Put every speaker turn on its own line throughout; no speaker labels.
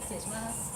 失礼します。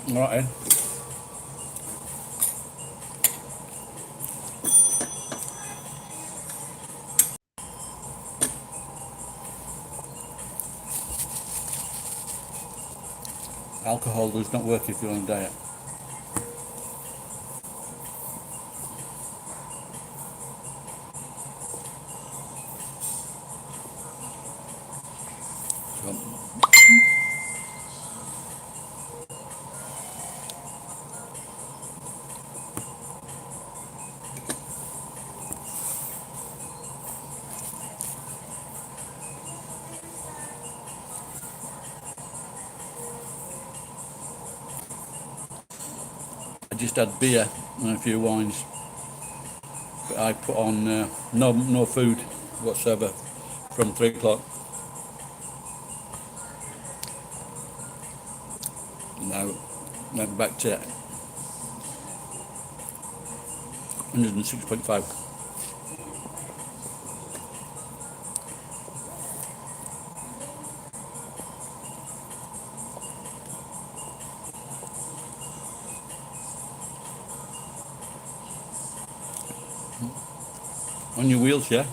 Right then. Alcohol does not work if you're on a diet. So, I just had beer and a few wines, but I put on no food whatsoever from 3 o'clock. Now went back to 106.5. On your wheelchair.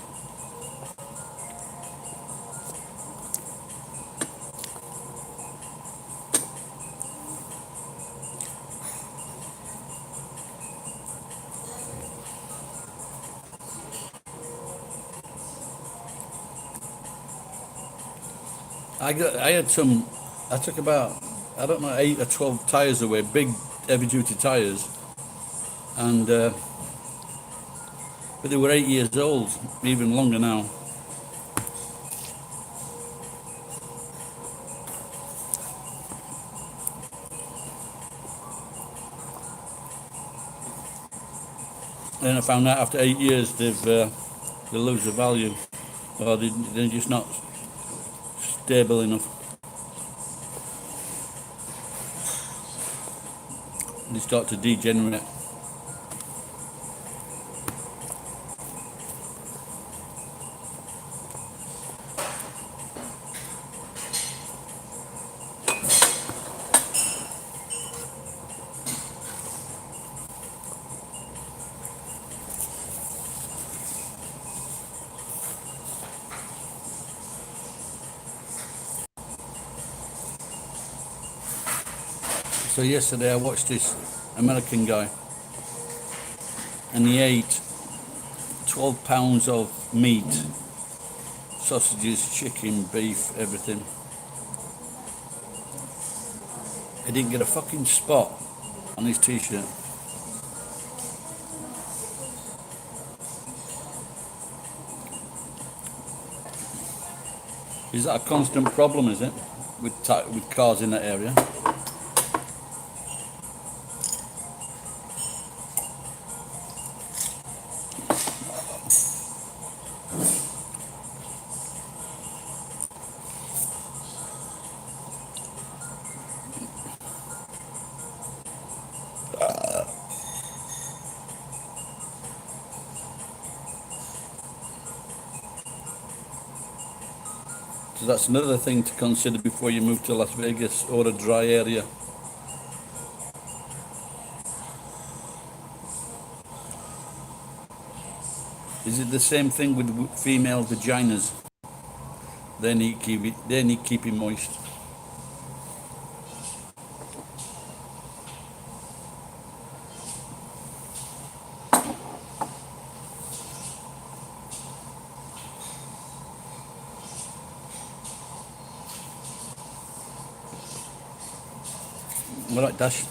I had some. I took about, I don't know, 8 or 12 tires away, big heavy duty tires, and but they were 8 years old, even longer now. Then I found out after 8 years they lose the value, or they're just not stable enough. They start to degenerate. So yesterday I watched this American guy, and he ate 12 pounds of meat, sausages, chicken, beef, everything. He didn't get a fucking spot on his t-shirt. Is that a constant problem, is it, with cars in that area? So that's another thing to consider before you move to Las Vegas or a dry area. Is it the same thing with female vaginas? They need keeping moist. All right, Dash.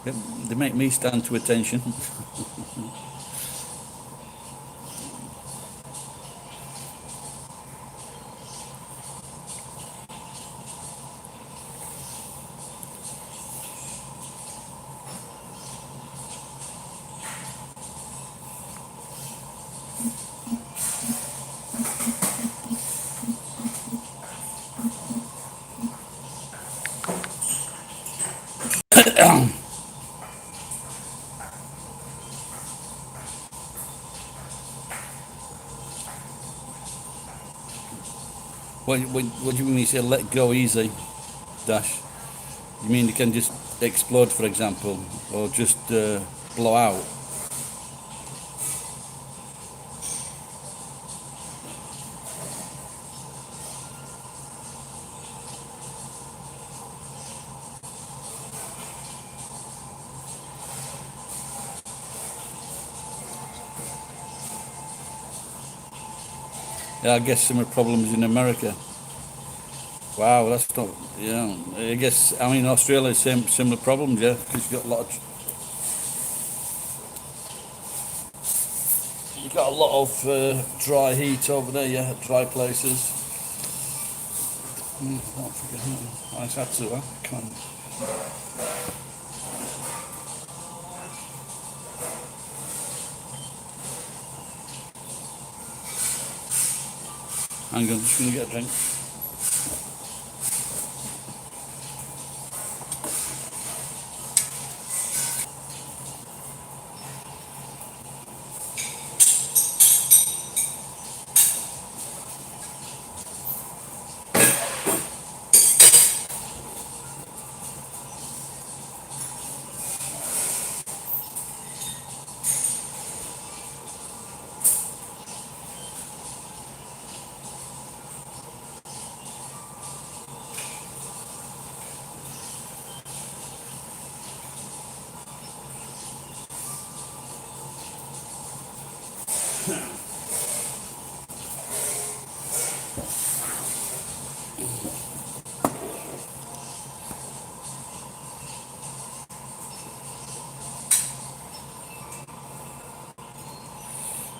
They make me stand to attention. What do you mean when you say let go easy, Dash? You mean it can just explode, for example, or just blow out? Yeah, I guess similar problems in America. Wow, that's not. Yeah, I guess. I mean, Australia, similar problems. Yeah, because you got a lot of dry heat over there. Yeah, dry places. Don't forget. I just had to. Come on. Hang on, just gonna get a drink.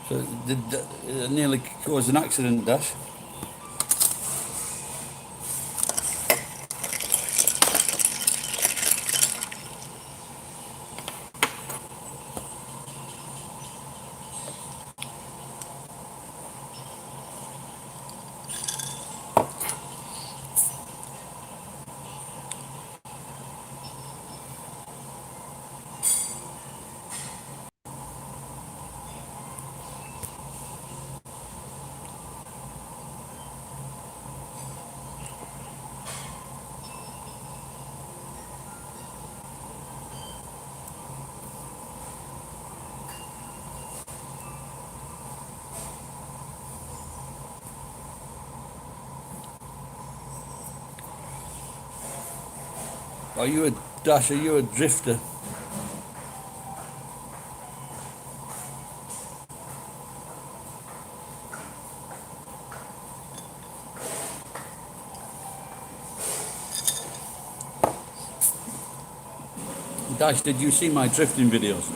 So did nearly cause an accident, Dash. Are you a Dash? Are you a drifter? Dash, did you see my drifting videos?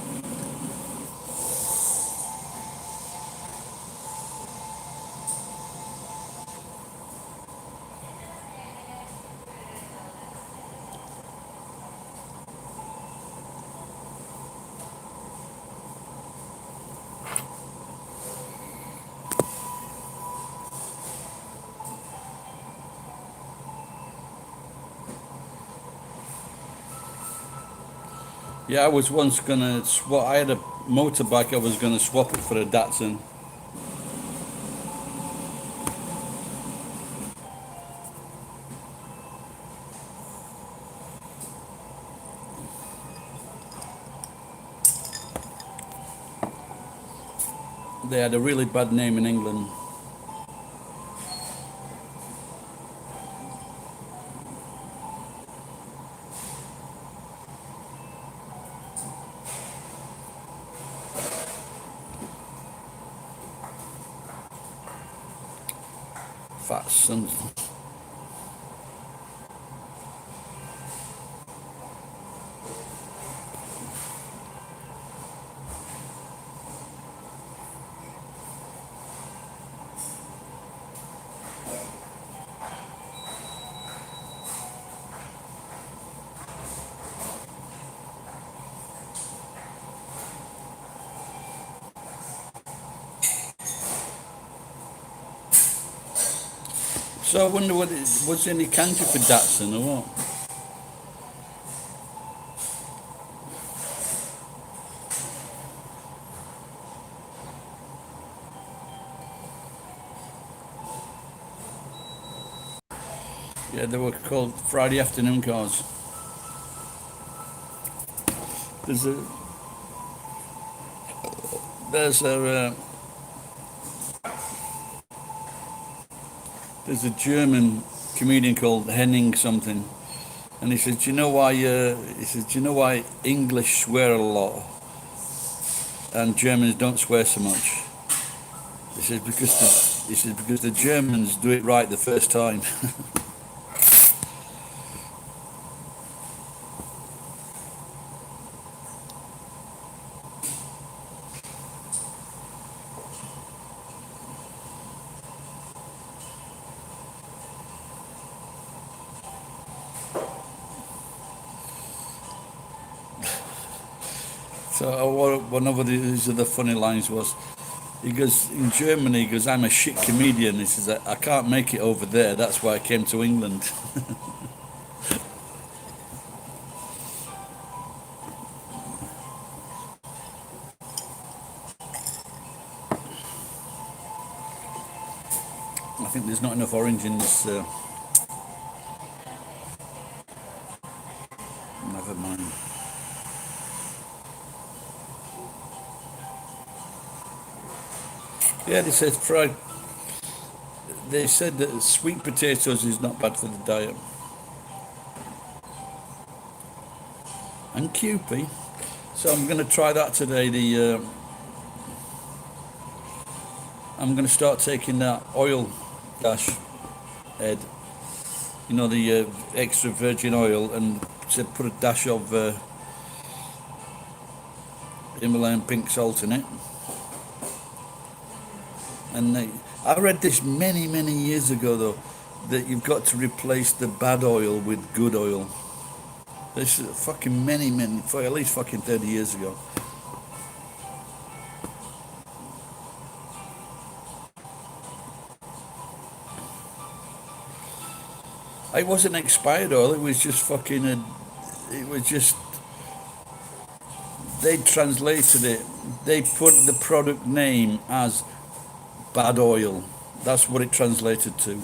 Yeah, I was once gonna swap. I had a motorbike. I was gonna swap it for a Datsun. They had a really bad name in England. Fat sons. So I wonder what was any country for Datsun or what? Yeah, they were called Friday afternoon cars. There's a there's a there's a German comedian called Henning something, and he said, "Do you know why?" He said, "Do you know why English swear a lot and Germans don't swear so much?" He says because the Germans do it right the first time. So one of these other funny lines was, he goes, in Germany, he goes, "I'm a shit comedian." He says, I can't make it over there. That's why I came to England." I think there's not enough orange in this. Never mind. Yeah, they said fried. They said that sweet potatoes is not bad for the diet. And Kewpie. So I'm going to try that today. I'm going to start taking that oil dash head. You know, the extra virgin oil, and put a dash of Himalayan pink salt in it. And I read this many years ago though, that you've got to replace the bad oil with good oil. This is fucking for at least fucking 30 years ago. It wasn't expired oil. It was just fucking. It was just. They translated it. They put the product name as bad oil. That's what it translated to.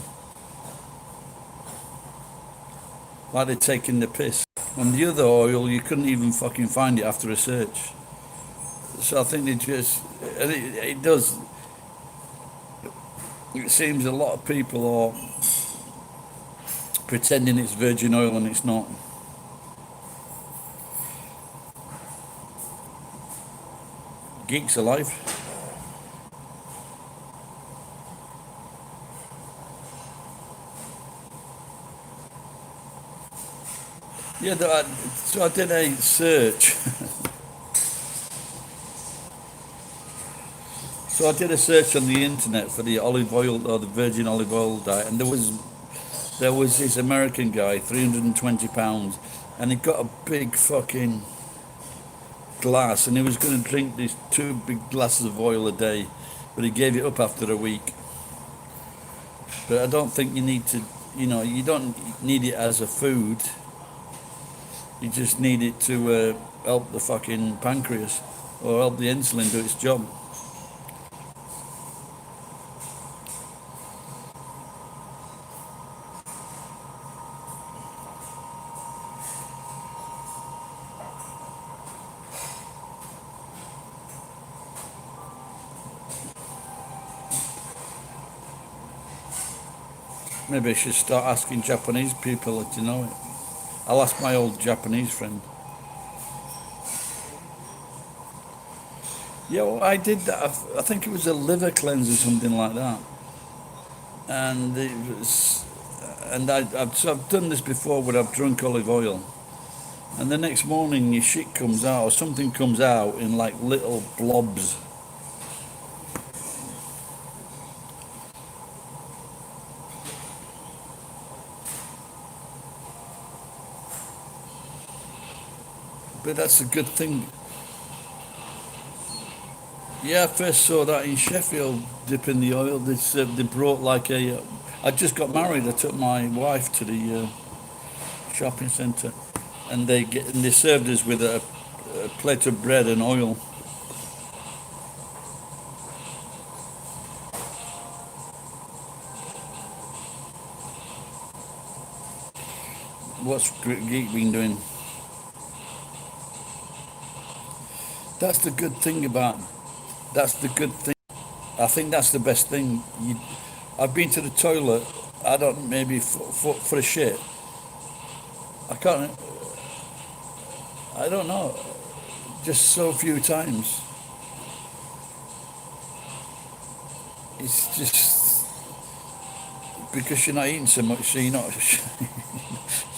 Like they're taking the piss. On the other oil, you couldn't even fucking find it after a search. So I think they just. And it does. It seems a lot of people are pretending it's virgin oil and it's not. Geeks alive. Yeah, so I did a search. So I did a search on the internet for the olive oil or the virgin olive oil diet, and there was this American guy, 320 pounds, and he got a big fucking glass, and he was going to drink these 2 big glasses of oil a day, but he gave it up after a week. But I don't think you need to, you don't need it as a food. You just need it to help the fucking pancreas or help the insulin do its job. Maybe I should start asking Japanese people if you know it. I'll ask my old Japanese friend. Yeah, well, I did that. I think it was a liver cleanse or something like that. And it was, and I've done this before where I've drunk olive oil, and the next morning your shit comes out or something comes out in like little blobs. But that's a good thing. Yeah, I first saw that in Sheffield, dipping the oil. They brought like a. I just got married. I took my wife to the shopping centre, and they served us with a plate of bread and oil. What's Geek been doing? That's the good thing about. That's the good thing. I think that's the best thing. I've been to the toilet. I don't maybe for a shit. I can't. I don't know. Just so few times. It's just because you're not eating so much, so you're not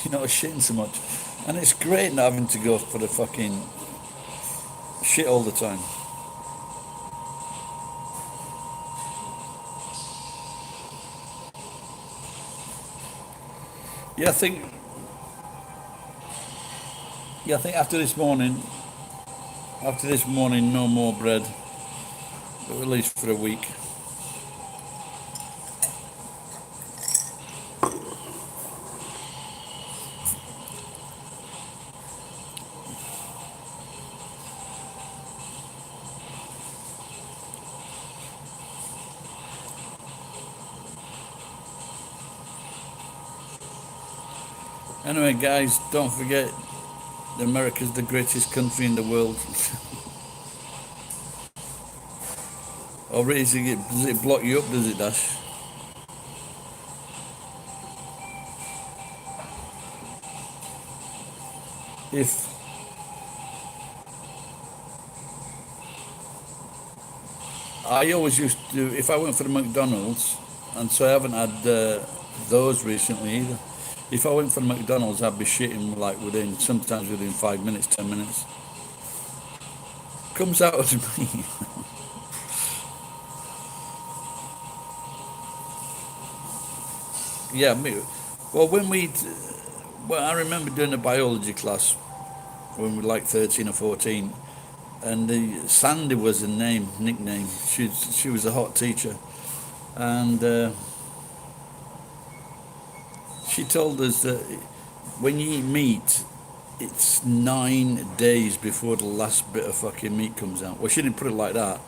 you're not shitting so much, and it's great not having to go for the fucking shit all the time. Yeah, I think. Yeah, I think after this morning, no more bread, at least for a week. Anyway, guys, don't forget, America's the greatest country in the world. Or does it block you up? Does it, Dash? If I always used to, if I went for the McDonald's, and so I haven't had those recently either. If I went for the McDonald's, I'd be shitting like sometimes within 5 minutes, 10 minutes. Comes out of me. Yeah, me. Well, well, I remember doing a biology class when we were like 13 or 14, and Sandy was a nickname. She was a hot teacher, and she told us that when you eat meat, it's 9 days before the last bit of fucking meat comes out. Well, she didn't put it like that,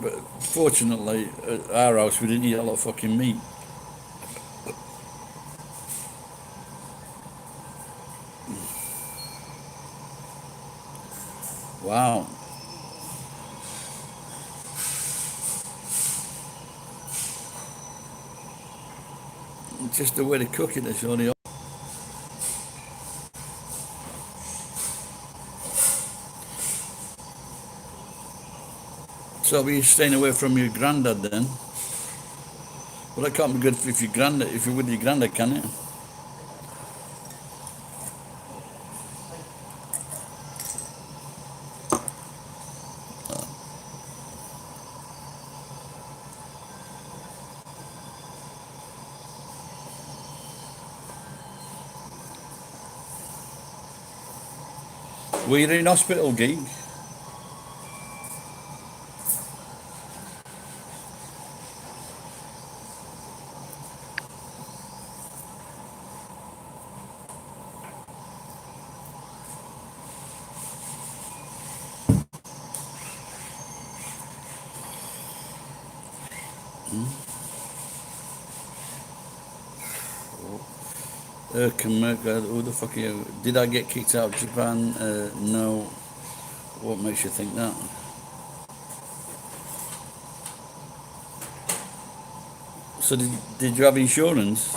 but fortunately, at our house, we didn't eat a lot of fucking meat. Wow. Just the way they cook it, it's only. So you're staying away from your granddad then? Well, that can't be good if your granddad, if you're with your granddad, can it? Were you in hospital, Geek? Who the fuck are you? Did I get kicked out of Japan? No. What makes you think that? So did you have insurance?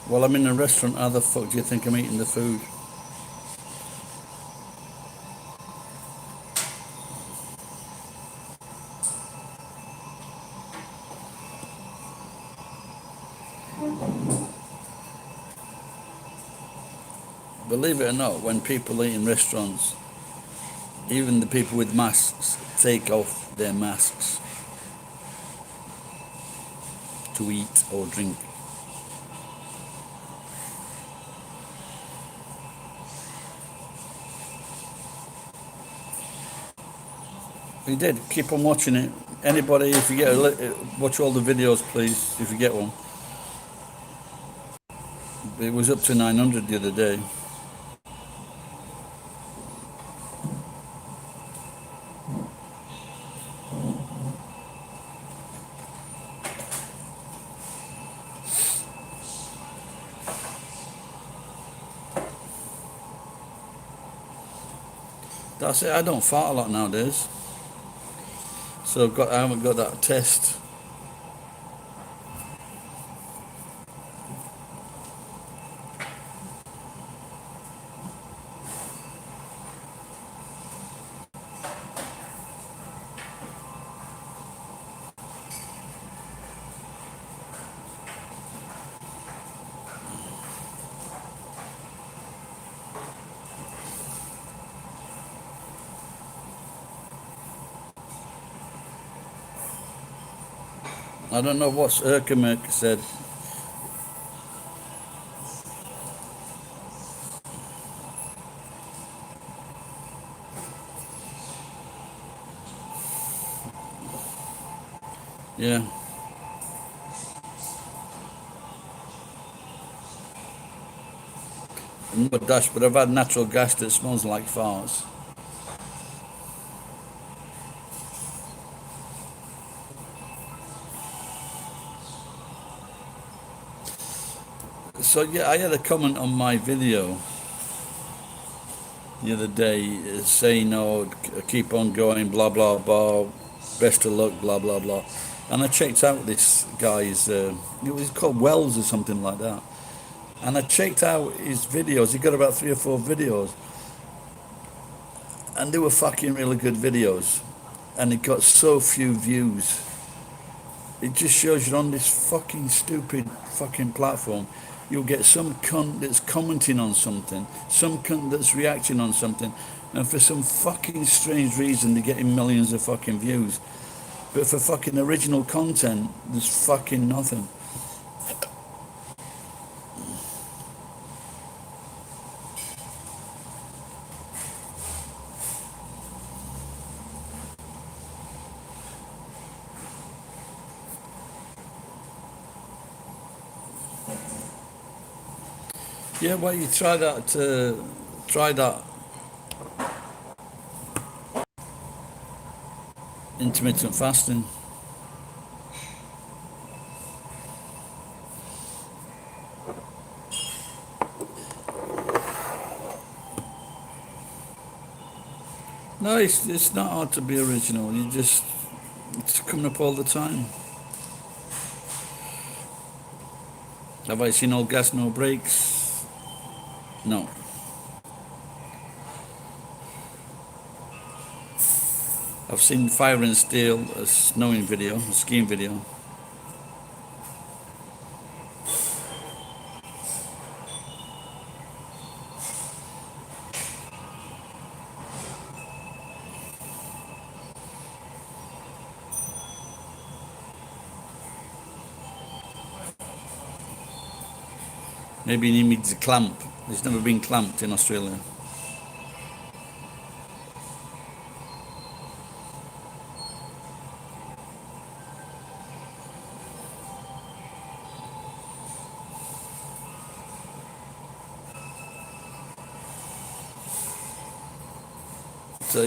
Well, I'm in a restaurant. How the fuck do you think I'm eating the food? Believe it or not, when people eat in restaurants, even the people with masks take off their masks to eat or drink. We did. Keep on watching it. Anybody, if you get watch all the videos, please, if you get one. It was up to 900 the other day. That's it. I don't fart a lot nowadays. So I haven't got that test. I don't know what Erkamek said. Yeah. No dash, but I've had natural gas that smells like farts. So yeah, I had a comment on my video the other day saying, "Oh, keep on going, blah blah blah, best of luck, blah blah blah." And I checked out this guy's. It was called Wells or something like that. And I checked out his videos. He got about 3 or 4 videos, and they were fucking really good videos. And it got so few views. It just shows you're on this fucking stupid fucking platform. You'll get some cunt that's commenting on something, some cunt that's reacting on something, and for some fucking strange reason they're getting millions of fucking views. But for fucking original content, there's fucking nothing. Yeah, well, you try that. Try that intermittent fasting. No, it's not hard to be original. You just it's coming up all the time. Have I seen all gas, no brakes? No. I've seen Fire and Steel, a snowing video, a skiing video. Maybe he needs a clamp. He's never been clamped in Australia. So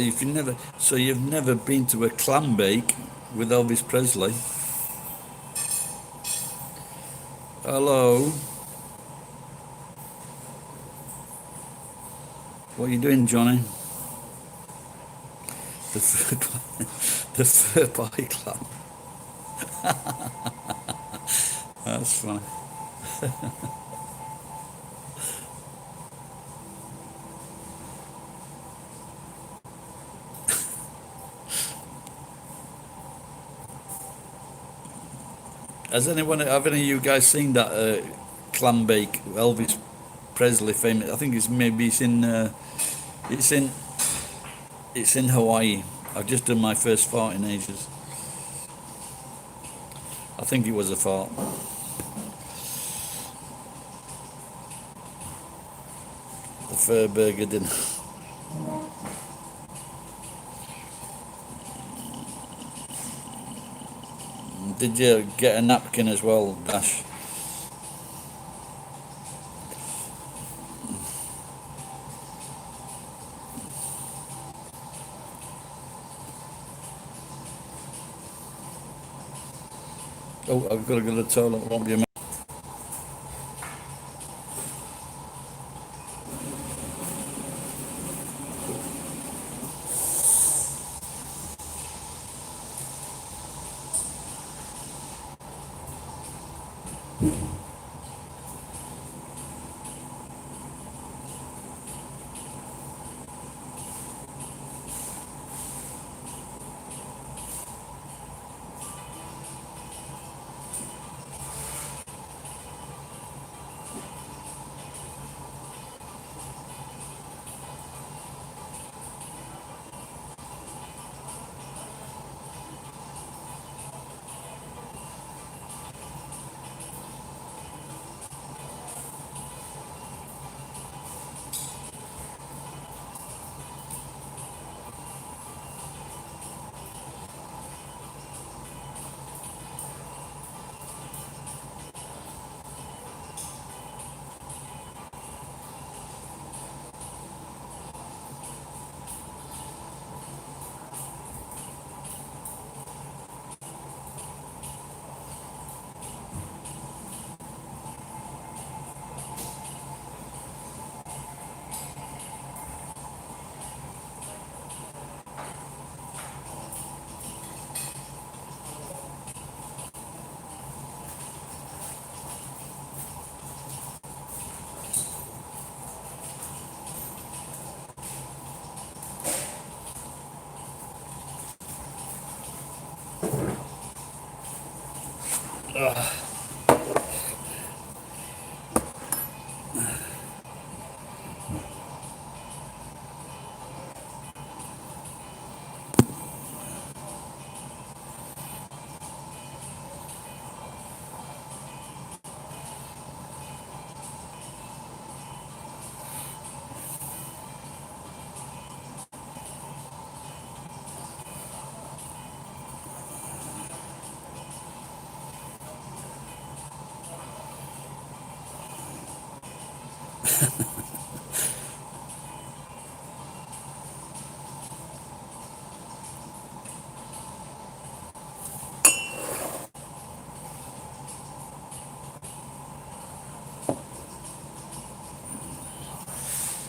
you've never been to a clam bake with Elvis Presley? Hello, what are you doing, Johnny? The fur, the fur pie clam. That's funny. Have any of you guys seen that clam bake? Elvis Presley famous. I think it's in it's in Hawaii. I've just done my first fart in ages. I think it was a fart. The fur burger dinner. Did you get a napkin as well, Dash? Oh, I've got to go to the toilet. Won't be a minute.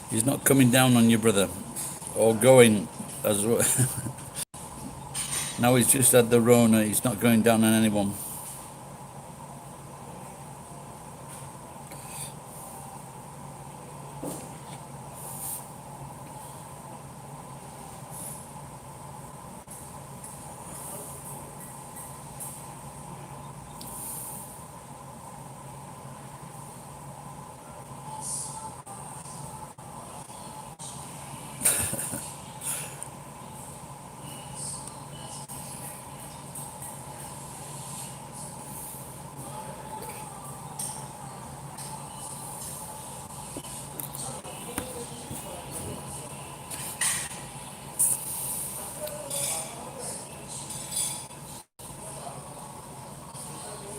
He's not coming down on you, brother, or going as well. Now he's just had the Rona. He's not going down on anyone.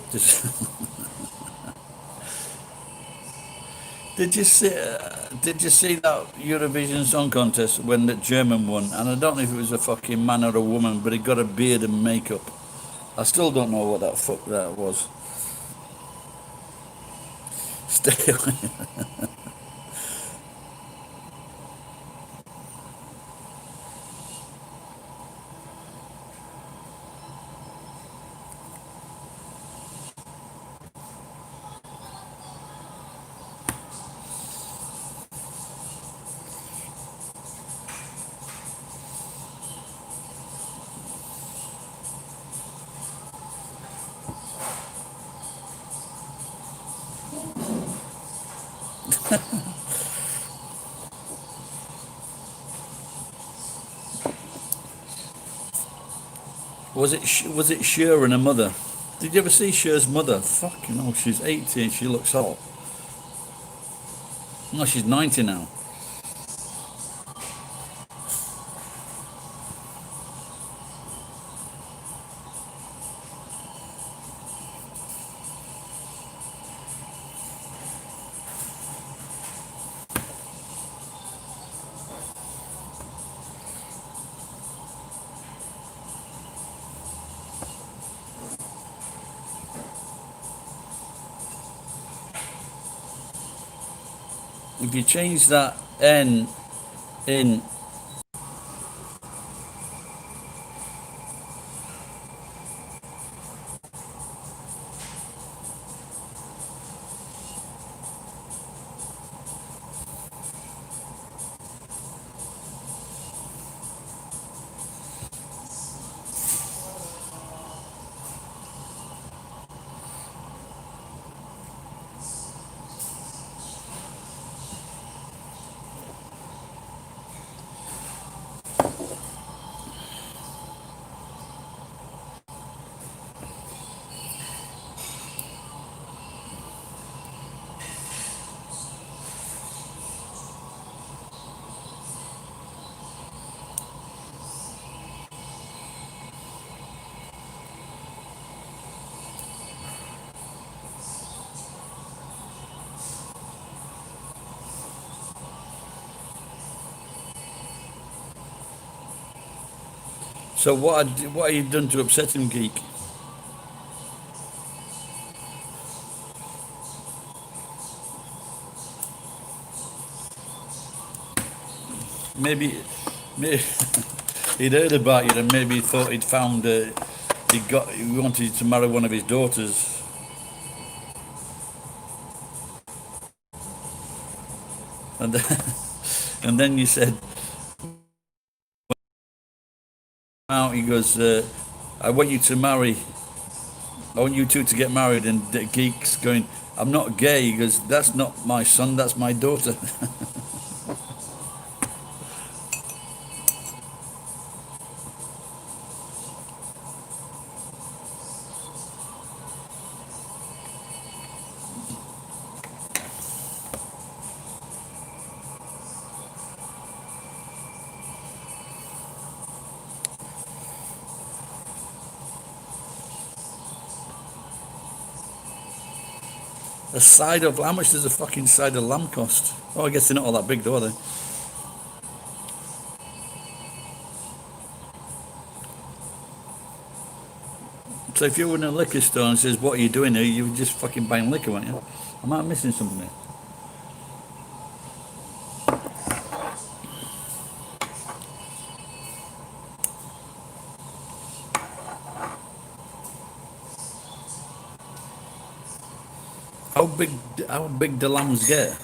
Just- Did you see that Eurovision Song Contest when the German won? And I don't know if it was a fucking man or a woman, but he got a beard and makeup. I still don't know what that fuck that was. Stay away. Was it Cher and her mother? Did you ever see Cher's mother? Fuck, you know, she's 80 and she looks hot. No, she's 90 now. If you change that N in, so what have you done to upset him, geek? Maybe, maybe he'd heard about you and maybe he thought he'd found, he wanted to marry one of his daughters. And then, and then you said, out, he goes, I want you to marry, I want you two to get married. And the geek's going, I'm not gay. He goes, that's not my son, that's my daughter. A side of, how much does a fucking side of lamb cost? Oh, I guess they're not all that big, though, are they? So if you were in a liquor store and says, what are you doing here? You were just fucking buying liquor, weren't you? Am I missing something here? How big, how big do lambs get?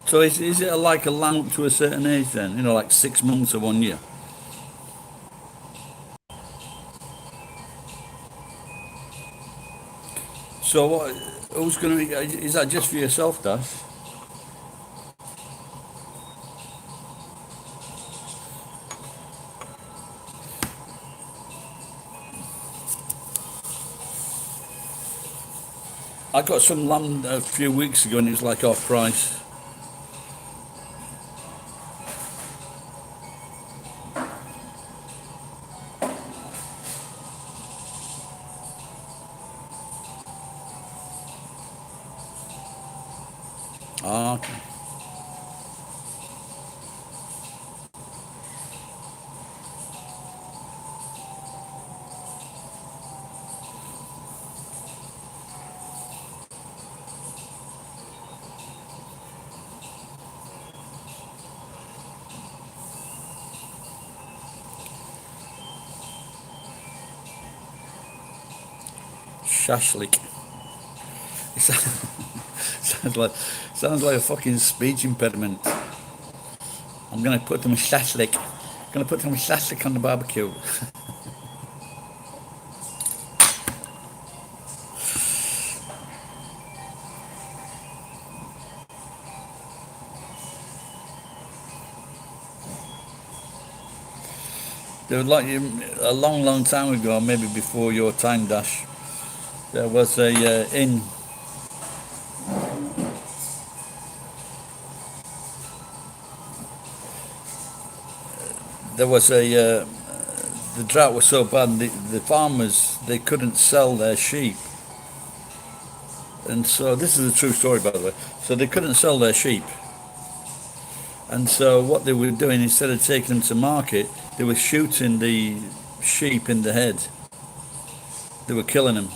So is it like a lamb up to a certain age then? You know, like 6 months or 1 year? So what, who's going to, is that just for yourself, Dash? I got some lamb a few weeks ago and it was like off price. Ah, okay. Shashlik. It sounds like, sounds like a fucking speech impediment. I'm gonna put them shashlik. I'm gonna put some shashlik on the barbecue. There was like a long, long time ago, maybe before your time, Dash. There was a inn. There was a the drought was so bad. The farmers they couldn't sell their sheep, and so this is a true story, by the way. So they couldn't sell their sheep, and so what they were doing instead of taking them to market, they were shooting the sheep in the head. They were killing them,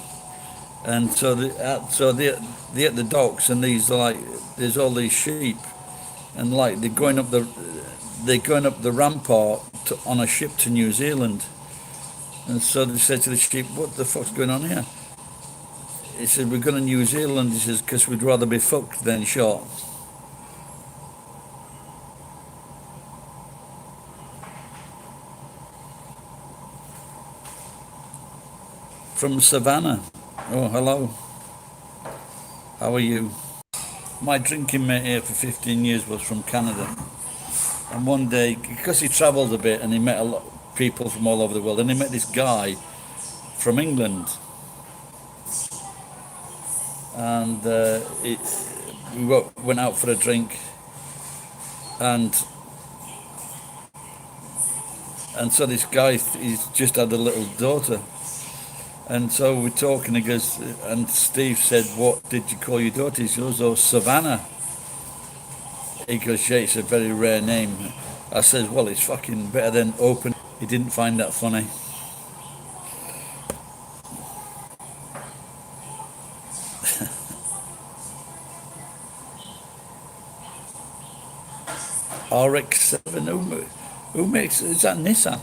and they at the docks, and these like there's all these sheep, and like they're going up the rampart on a ship to New Zealand. And so they said to the sheep, what the fuck's going on here? He said, we're going to New Zealand. He says, because we'd rather be fucked than shot. From Savannah. Oh, hello. How are you? My drinking mate here for 15 years was from Canada. And one day, because he travelled a bit and he met a lot of people from all over the world, and he met this guy from England. And we went out for a drink, and so this guy, he's just had a little daughter, and so we're talking. He goes, and Steve said, "What did you call your daughter?" He goes, "Oh, Savannah." He goes, "Yeah, it's a very rare name." I said, "Well, it's fucking better than open." He didn't find that funny. RX-7, who makes, is that Nissan?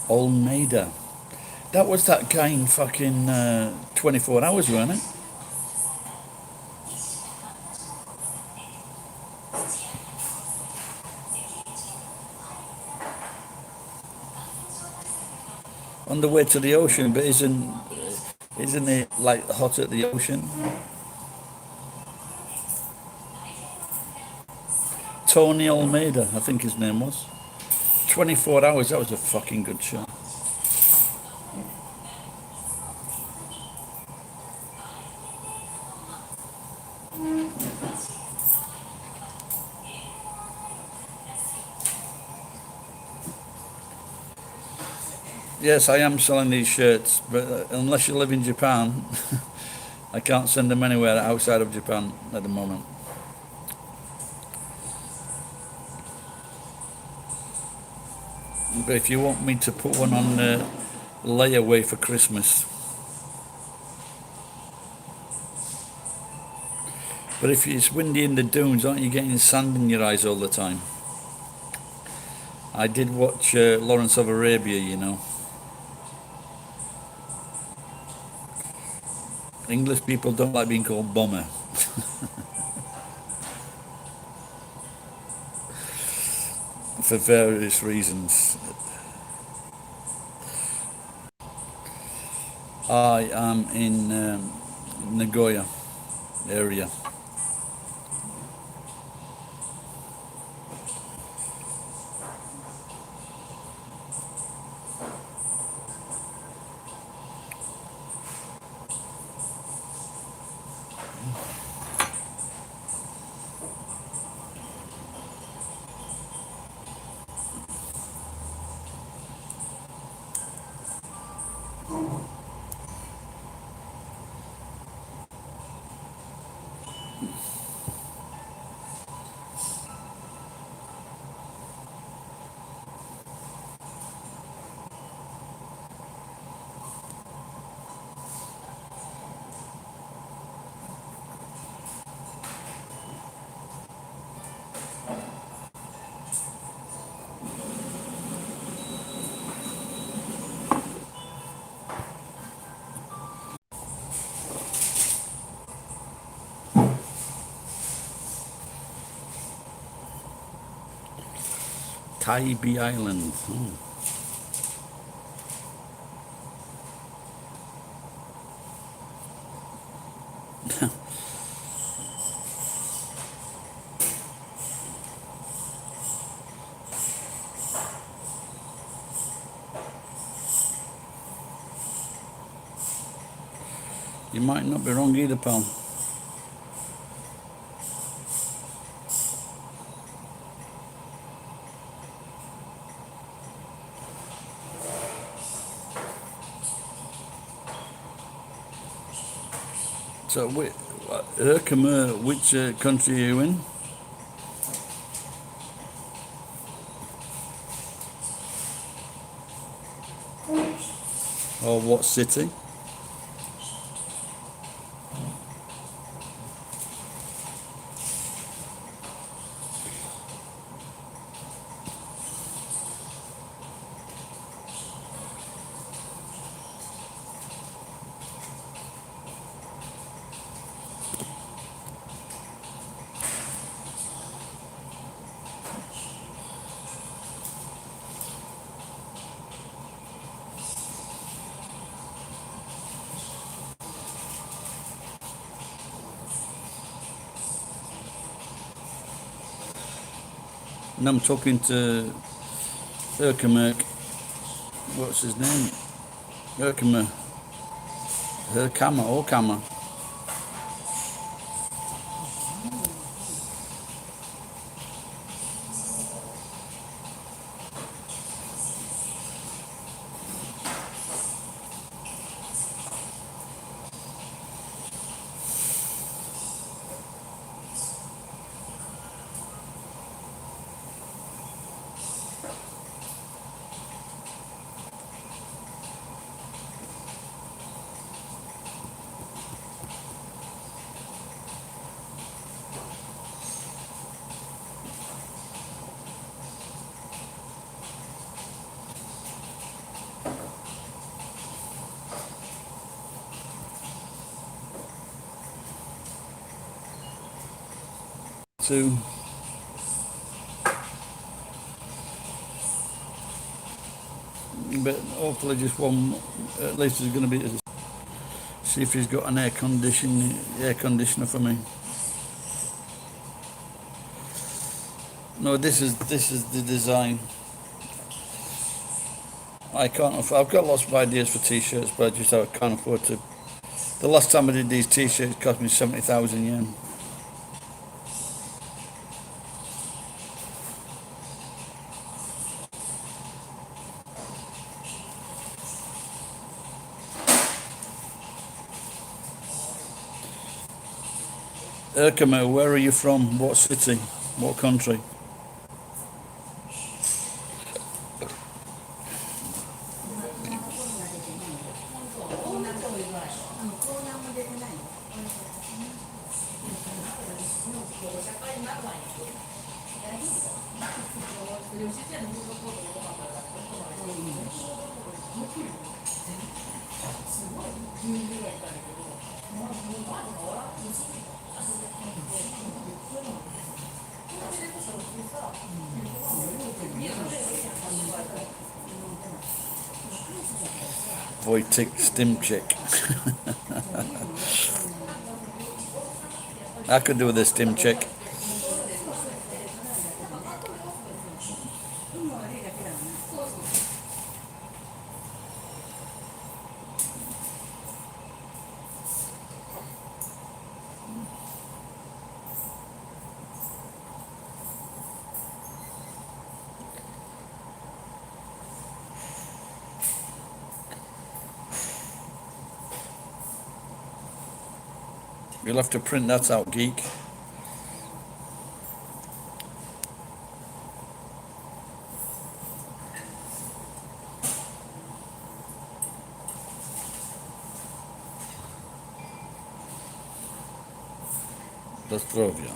Almeida. That was that guy in fucking 24 hours, wasn't it? on the way to the ocean, but isn't it like hot at the ocean? Tony Almeida, I think his name was. 24 hours, that was a fucking good show. Yes, I am selling these shirts, but unless you live in Japan, I can't send them anywhere outside of Japan at the moment. But if you want me to put one on layaway for Christmas. But if it's windy in the dunes, aren't you getting sand in your eyes all the time? I did watch Lawrence of Arabia, you know. English people don't like being called bomber. For various reasons. I am in Nagoya area. Tybee Island. Oh. You might not be wrong either, pal. So, Herkimer, which country are you in? Or what city? And I'm talking to Herkimer. What's his name? Herkimer. Okama. To but hopefully just one. At least there's going to be. See if he's got an air conditioner for me. No, this is the design. I can't afford, I've got lots of ideas for t-shirts, but I just can't afford to. The last time I did these t-shirts cost me 70,000 yen. Erkamo, where are you from? What city? What country? Wojtek Stimchek. I could do with a Stimchek. You'll have to print that out, geek. Do zdrowia.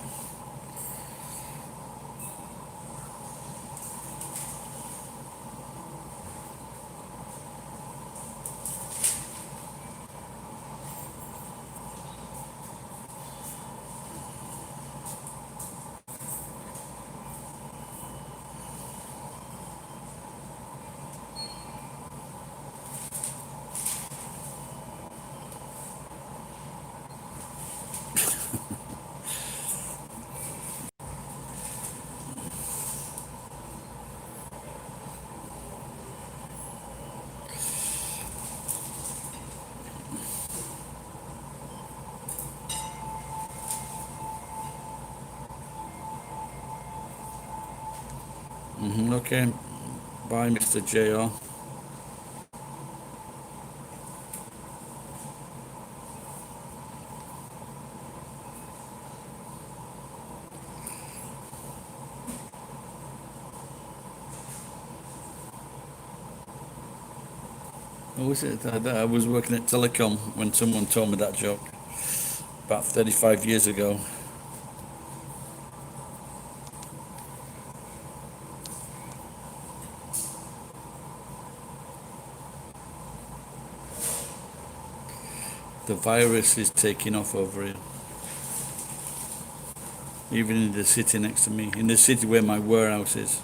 Okay. Bye, Mr. JR. What was it? I was working at Telecom when someone told me that joke about 35 years ago. The virus is taking off over here. Even in the city next to me, in the city where my warehouse is.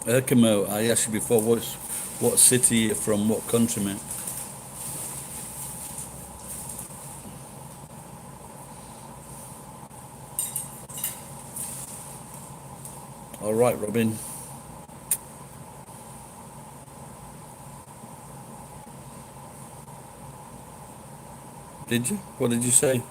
Erkamo, I asked you before, what city you're from, what country, mate? All right, Robin. Did you? What did you say?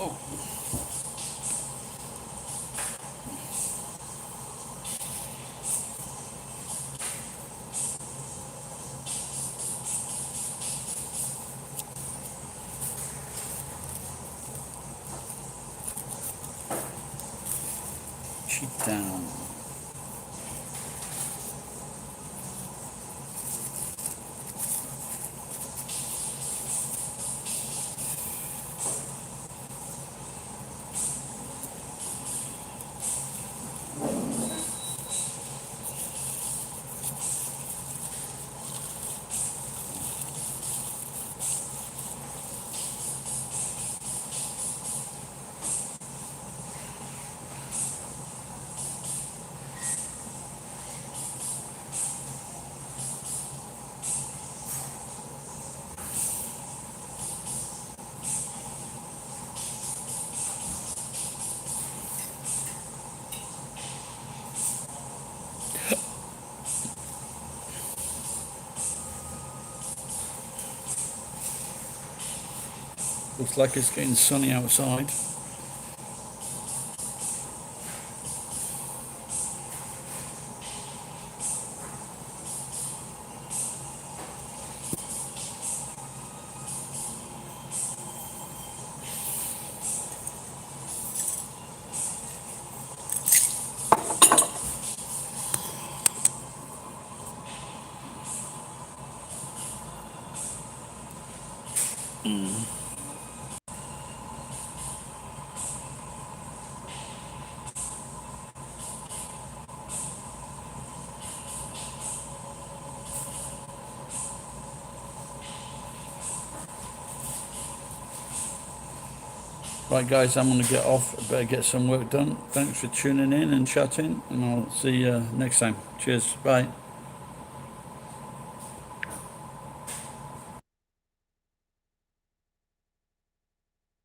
Oh, cheek down. Looks like it's getting sunny outside. Right guys, I'm going to get off. I better get some work done. Thanks for tuning in and chatting, and I'll see you next time. Cheers. Bye.